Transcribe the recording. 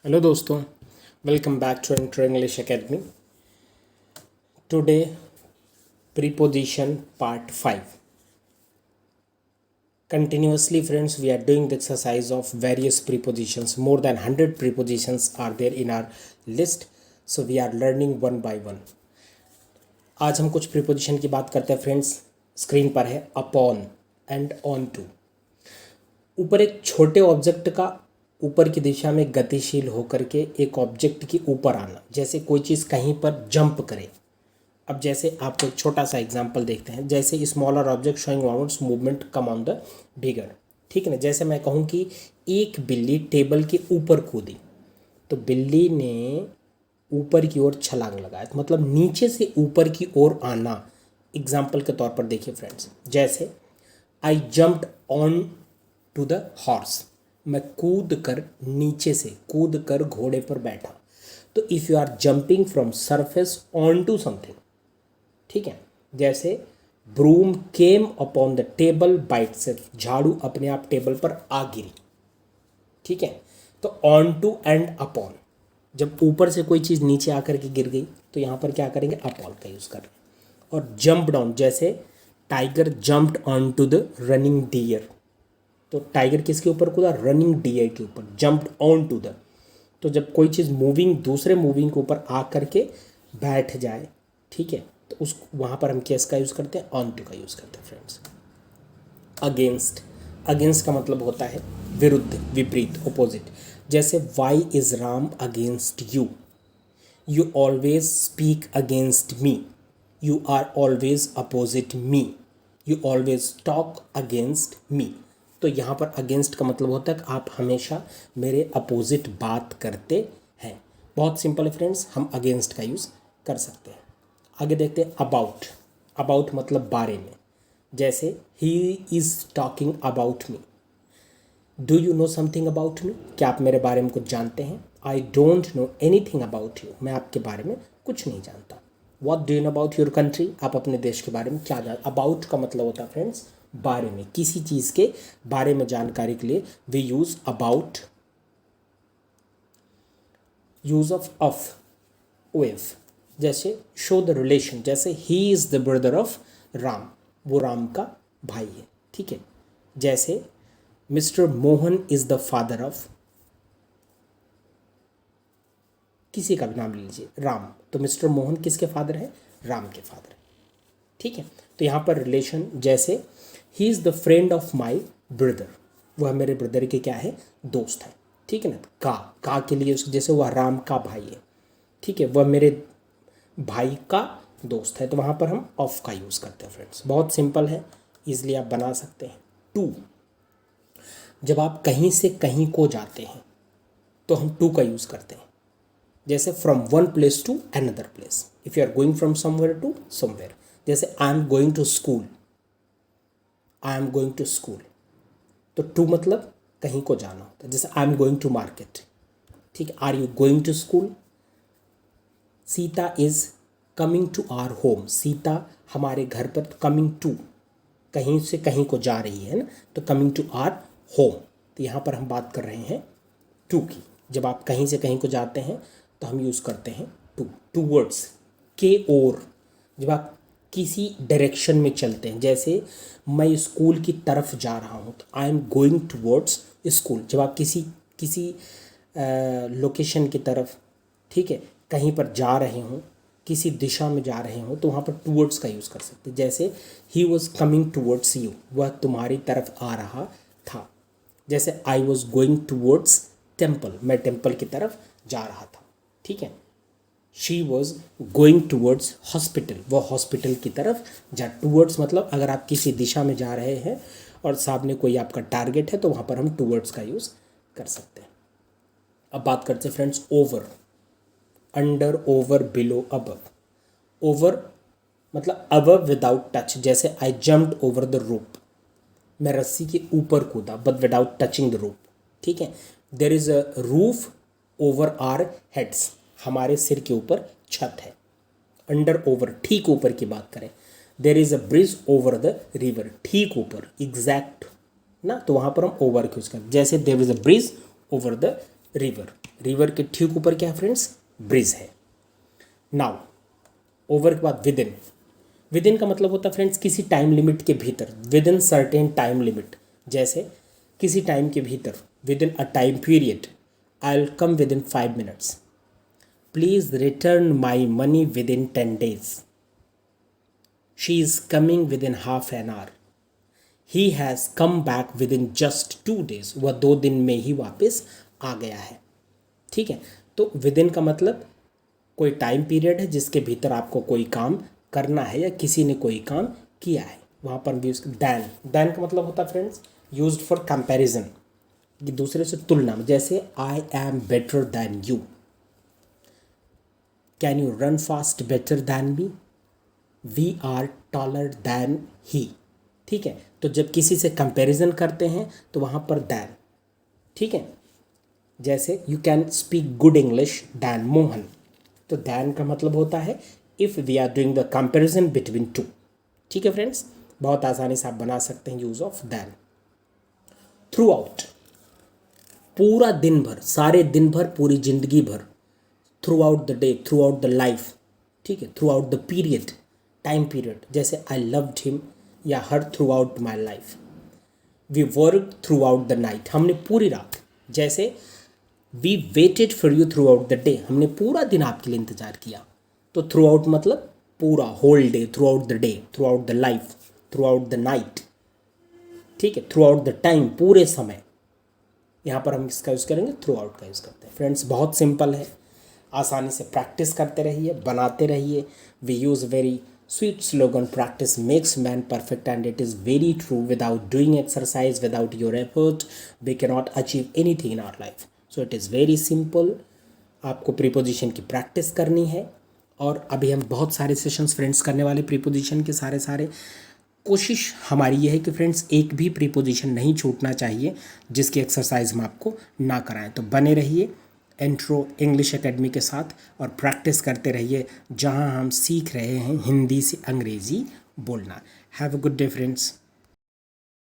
Hello दोस्तों, welcome back to inter English academy. Today preposition part 5. Continuously friends, we are doing the exercise of various prepositions. More than 100 prepositions are there in our list, so we are learning one by one. आज हम कुछ preposition की बात करते हैं friends. Screen पर है upon and onto. ऊपर एक छोटे ऑब्जेक्ट का ऊपर की दिशा में गतिशील होकर के एक ऑब्जेक्ट के ऊपर आना, जैसे कोई चीज़ कहीं पर जंप करे. अब जैसे आपको एक छोटा सा एग्जांपल देखते हैं. जैसे smaller object showing downwards movement come on the bigger. ठीक है ना. जैसे मैं कहूँ कि एक बिल्ली टेबल के ऊपर कूदी, तो बिल्ली ने ऊपर की ओर छलांग लगाया, तो मतलब नीचे से ऊपर की ओर आना. एग्जाम्पल के तौर पर देखिए फ्रेंड्स, जैसे I jumped on to the horse, मैं कूद कर नीचे से कूद कर घोड़े पर बैठा. तो if you are jumping from surface on to something, ठीक है. जैसे broom came upon the table बाइट से, झाड़ू अपने आप टेबल पर आ गिरी. ठीक है. तो ऑन टू एंड अपॉन, जब ऊपर से कोई चीज़ नीचे आकर के गिर गई तो यहाँ पर क्या करेंगे, अपॉन का यूज़ कर रहे हैं. और जंप डाउन, जैसे tiger jumped on to the running deer, तो टाइगर किसके ऊपर कूदा, रनिंग डियर के ऊपर. जंप्ड ऑन टू द, तो जब कोई चीज़ मूविंग दूसरे मूविंग के ऊपर आ करके बैठ जाए, ठीक है, तो उस वहाँ पर हम किस का यूज़ करते हैं, ऑन टू का यूज़ करते हैं फ्रेंड्स. अगेंस्ट, अगेंस्ट का मतलब होता है विरुद्ध, विपरीत, ऑपोजिट. जैसे why is Ram against you, you always speak against me, you are always opposite me, you always talk against me. तो यहाँ पर अगेंस्ट का मतलब होता है कि आप हमेशा मेरे अपोजिट बात करते हैं. बहुत सिंपल है फ्रेंड्स, हम अगेंस्ट का यूज़ कर सकते हैं. आगे देखते हैं अबाउट. अबाउट मतलब बारे में. जैसे he is talking about me, do you know something about me, क्या आप मेरे बारे में कुछ जानते हैं. I don't know anything about you, मैं आपके बारे में कुछ नहीं जानता. What do you know about your country, आप अपने देश के बारे में क्या जानते. अबाउट का मतलब होता है फ्रेंड्स बारे में, किसी चीज़ के बारे में जानकारी के लिए we use about. Use of with, जैसे शो द रिलेशन, जैसे he is the brother of Ram, वो राम का भाई है. ठीक है. जैसे mister Mohan is the father of, किसी का भी नाम ले लीजिए, राम, तो मिस्टर मोहन किसके फादर है, राम के फादर है. ठीक है. तो यहाँ पर रिलेशन, जैसे he is the friend of my brother, वह मेरे ब्रदर के क्या है, दोस्त है. ठीक है ना. का के लिए जैसे वह राम का भाई है, ठीक है, वह मेरे भाई का दोस्त है, तो वहाँ पर हम ऑफ का यूज़ करते हैं फ्रेंड्स. बहुत सिंपल है, ईजिली आप बना सकते हैं. टू, जब आप कहीं से कहीं को जाते हैं तो हम टू का यूज़ करते हैं. जैसे from one place to another place, if you are going from somewhere to somewhere. जैसे I am going to school, I am going to school, तो टू मतलब कहीं को जाना होता है. जैसे I am going to market, ठीक है. Are you going to school. Sita is coming to our home, Sita हमारे घर पर, कमिंग टू कहीं से कहीं को जा रही है ना, तो कमिंग टू आवर होम. तो यहाँ पर हम बात कर रहे हैं टू की. जब आप कहीं से कहीं को जाते हैं तो हम यूज़ करते हैं टू. टू वर्ड्स, के ओर, जब आप किसी डायरेक्शन में चलते हैं. जैसे मैं स्कूल की तरफ जा रहा हूँ, तो आई एम गोइंग टूवर्ड्स स्कूल. जब आप किसी लोकेशन की तरफ, ठीक है, कहीं पर जा रहे हों, किसी दिशा में जा रहे हों, तो वहाँ पर टूवर्ड्स का यूज़ कर सकते हैं. जैसे he was coming towards you, वह तुम्हारी तरफ आ रहा था. जैसे I was going towards temple, मैं टेम्पल की तरफ जा रहा था. ठीक है. She was going towards hospital, वह हॉस्पिटल की तरफ जा. टूवर्ड्स मतलब अगर आप किसी दिशा में जा रहे हैं और सामने कोई आपका टारगेट है, तो वहाँ पर हम टूवर्ड्स का यूज़ कर सकते हैं. अब बात करते हैं friends over. Under, over, below, above. Over मतलब अबव विदाउट टच. जैसे I jumped over the rope, मैं रस्सी के ऊपर कूदा, but without touching the rope. ठीक है. There is a roof over our heads, हमारे सिर के ऊपर छत है. अंडर, ओवर, ठीक ऊपर की बात करें. There is a bridge over the river, ठीक ऊपर, एग्जैक्ट ना, तो वहाँ पर हम ओवर यूज़ करें. जैसे there is a bridge over the river. River के ठीक ऊपर क्या है फ्रेंड्स, ब्रिज है। नाउ ओवर के बाद विद इन, विद इन का मतलब होता है फ्रेंड्स किसी टाइम लिमिट के भीतर, with in certain time limit, जैसे किसी टाइम के भीतर, with in a time period, I will come with in 5 minutes, please return my money with in 10 days, she is coming with in half an hour, he has come back with in just 2 days, वह 2 दिन में ही वापस आ गया है। ठीक है, तो with in का मतलब कोई टाइम पीरियड है जिसके भीतर आपको कोई काम करना है या किसी ने कोई काम किया है, वहाँ पर भी उसका दैन, दैन का मतलब होता है फ्रेंड्स यूज्ड फॉर कंपैरिजन, कि दूसरे से तुलना में, जैसे I am better than you, can you run fast better than me, we are taller than he. ठीक है, तो जब किसी से कंपैरिजन करते हैं तो वहाँ पर दैन। ठीक है, जैसे you can speak good English than Mohan, तो दैन का मतलब होता है if we are doing the comparison between two. ठीक है फ्रेंड्स, बहुत आसानी से आप बना सकते हैं use of than. Throughout, पूरा दिन भर, सारे दिन भर, पूरी जिंदगी भर, throughout the day, throughout the life. ठीक है, throughout the period, time period, जैसे आई लव्ड हिम या her throughout my life. We work throughout the night, हमने पूरी रात, जैसे we waited for you throughout the day, हमने पूरा दिन आपके लिए इंतज़ार किया। तो थ्रू आउट मतलब पूरा, whole day, throughout the day, throughout the life, throughout the night. ठीक है, थ्रू आउट द टाइम, पूरे समय, यहाँ पर हम इसका यूज़ करेंगे, थ्रू आउट का यूज़ करते हैं। फ्रेंड्स बहुत सिंपल है, आसानी से प्रैक्टिस करते रहिए, बनाते रहिए। We use very sweet slogan, practice makes man perfect, and it is very true. Without doing exercise, without your effort, we cannot achieve anything in our life. So it is very simple. आपको preposition की practice करनी है, और अभी हम बहुत सारे sessions friends करने वाले प्रीपोजिशन के सारे। कोशिश हमारी ये है कि फ्रेंड्स एक भी प्रीपोजिशन नहीं छूटना चाहिए जिसकी एक्सरसाइज हम आपको ना कराएं। तो बने रहिए इंट्रो इंग्लिश एकेडमी के साथ और प्रैक्टिस करते रहिए, जहां हम सीख रहे हैं हिंदी से अंग्रेज़ी बोलना। Have a good day friends.